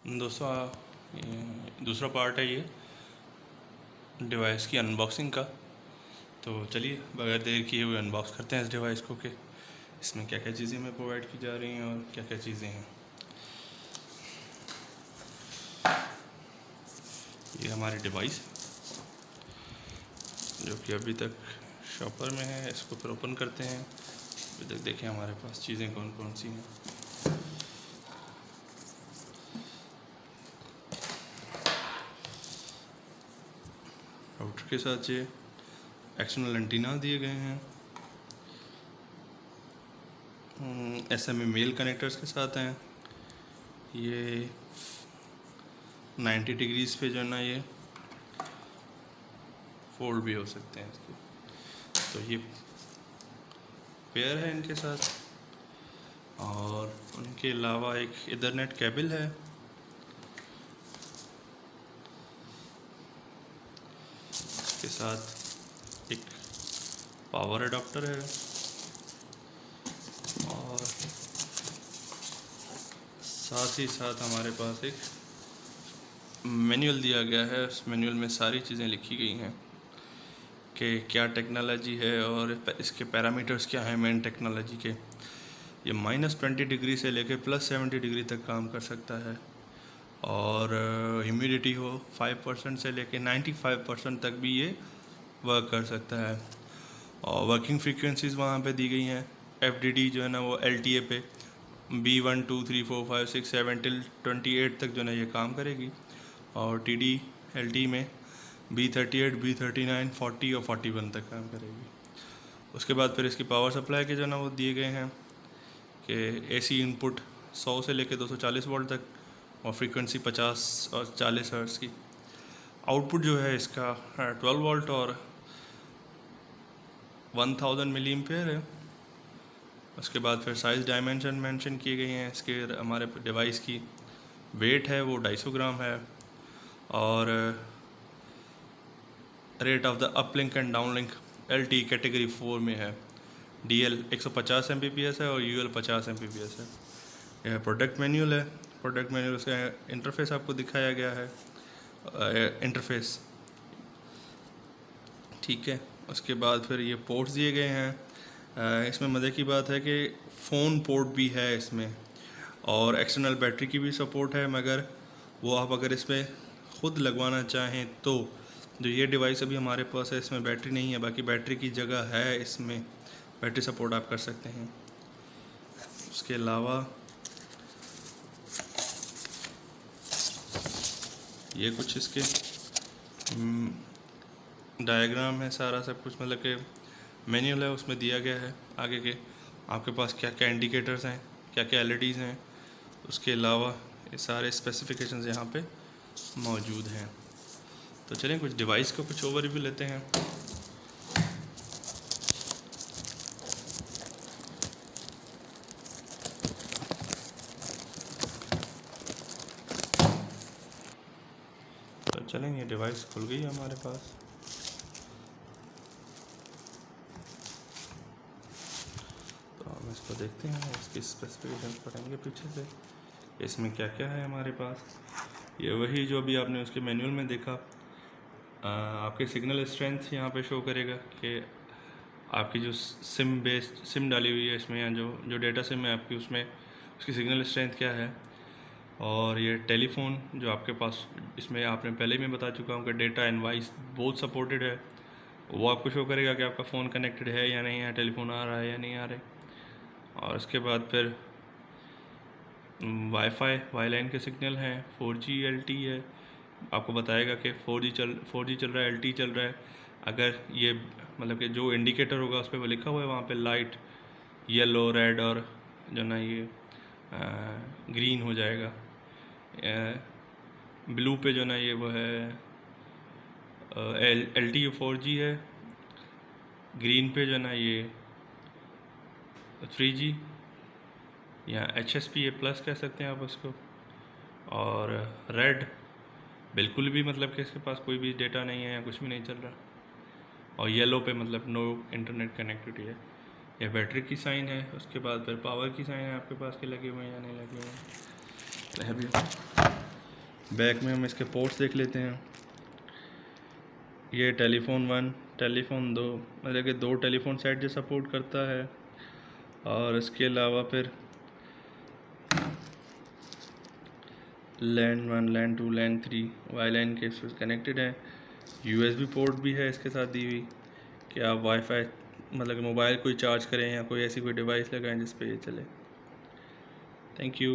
दोस्तों दूसरा पार्ट है ये डिवाइस की अनबॉक्सिंग का। तो चलिए बगैर देर किए हुए अनबॉक्स करते हैं इस डिवाइस को कि इसमें क्या क्या चीज़ें हमें प्रोवाइड की जा रही हैं और क्या क्या चीज़ें हैं। ये हमारी डिवाइस जो कि अभी तक शॉपर में है, इसको फिर ओपन करते हैं। अभी तक देखें हमारे पास चीज़ें कौन कौन सी हैं। राउटर के साथ ये एक्सटर्नल एंटीना दिए गए हैं, SMA मेल कनेक्टर्स के साथ हैं। ये 90 डिग्रीज़ पे जो है ना ये फोल्ड भी हो सकते हैं इसके। तो ये पेयर है इनके साथ, और उनके अलावा एक इथरनेट केबल है। इसके साथ एक पावर एडाप्टर है और साथ ही साथ हमारे पास एक मैनुअल दिया गया है। उस मैनुअल में सारी चीज़ें लिखी गई हैं कि क्या टेक्नोलॉजी है और इसके पैरामीटर्स क्या हैं मेन टेक्नोलॉजी के। ये -20 डिग्री से लेके +70 डिग्री तक काम कर सकता है, और ह्यूमिडिटी हो 5% से लेके 95% तक भी ये वर्क कर सकता है। और वर्किंग फ्रीक्वेंसीज़ वहाँ पे दी गई हैं। FDD जो है ना वो LTA पे B1 2 3 4 5 6 7 till 28 तक जो है ना ये काम करेगी, और TD LT में B38 B39 40 और 41 तक काम करेगी। उसके बाद फिर इसकी पावर सप्लाई के जो है ना वो दिए गए हैं कि AC इनपुट 100 से लेके 240 वोल्ट तक, और फ्रीक्वेंसी 50 और 40 हर्ट्ज़ की। आउटपुट जो है इसका 12 वोल्ट और 1000 मिली एम्पेयर है। उसके बाद फिर साइज़ डायमेंशन मेंशन किए गए हैं इसके। हमारे डिवाइस की वेट है वो 250 ग्राम है, और rate of the uplink and downlink LT category 4 में है। DL 150 Mbps है और UL 50 Mbps है। यह प्रोडक्ट मैन्युअल है। प्रोडक्ट मैन्युअल का इंटरफेस आपको दिखाया गया है, इंटरफेस ठीक है। उसके बाद फिर ये पोर्ट्स दिए गए हैं। इसमें मज़े की बात है कि फ़ोन पोर्ट भी है इसमें, और एक्सटर्नल बैटरी की भी सपोर्ट है, मगर वो आप अगर इसमें ख़ुद लगवाना चाहें तो जो ये डिवाइस अभी हमारे पास है इसमें बैटरी नहीं है। बाकी बैटरी की जगह है इसमें, बैटरी सपोर्ट आप कर सकते हैं। उसके अलावा ये कुछ इसके डायग्राम है, सारा सब कुछ मतलब कि मैनुअल है उसमें दिया गया है आगे के आपके पास क्या क्या इंडिकेटर्स हैं, क्या क्या LEDs हैं। उसके अलावा ये सारे स्पेसिफिकेशंस यहाँ पे मौजूद हैं। तो चलें कुछ डिवाइस का कुछ ओवरव्यू लेते हैं। तो चलें, ये डिवाइस खुल गई है हमारे पास। तो हम इसको देखते हैं, इसकी स्पेसिफिकेशंस पढ़ेंगे पीछे से इसमें क्या क्या है हमारे पास। ये वही जो अभी आपने उसके मैनुअल में देखा। आपके सिग्नल स्ट्रेंथ यहाँ पे शो करेगा कि आपकी जो सिम डाली हुई है इसमें, या जो डेटा सिम है आपकी उसमें उसकी सिग्नल स्ट्रेंथ क्या है। और ये टेलीफोन जो आपके पास इसमें आपने पहले भी बता चुका हूँ कि data and voice both supported है, वो आपको शो करेगा कि आपका फ़ोन कनेक्टेड है या नहीं है, टेलीफोन आ रहा है या नहीं आ रहा है। और उसके बाद फिर वाई लाइन के सिग्नल हैं, 4G LT है, आपको बताएगा कि 4G चल रहा है, LT चल रहा है। अगर ये मतलब कि जो इंडिकेटर होगा उस पर वो लिखा हुआ है वहाँ पे लाइट येलो रेड और जो ना ये ग्रीन हो जाएगा। ब्लू पे जो ना ये वो है LTE 4G है। ग्रीन पे जो ना ये 3G या HSPA प्लस कह सकते हैं आप उसको। और रेड बिल्कुल भी मतलब कि इसके पास कोई भी डेटा नहीं है या कुछ भी नहीं चल रहा। और येलो पे मतलब नो इंटरनेट कनेक्टिविटी है। यह बैटरी की साइन है। उसके बाद फिर पावर की साइन है आपके पास के लगे हुए हैं या नहीं लगे हुए हैं। बैक में हम इसके पोर्ट्स देख लेते हैं। ये टेलीफोन 1, टेलीफोन 2, मतलब कि 2 टेलीफोन सेट जो सपोर्ट करता है। और इसके अलावा फिर लैन 1, लैन 2, लैन 3 वाई लैन के कनेक्टेड हैं। USB पोर्ट भी है इसके साथ दी हुई कि आप वाईफाई मतलब कि मोबाइल कोई चार्ज करें या कोई ऐसी कोई डिवाइस लगाएं जिस पे ये चले। Thank you.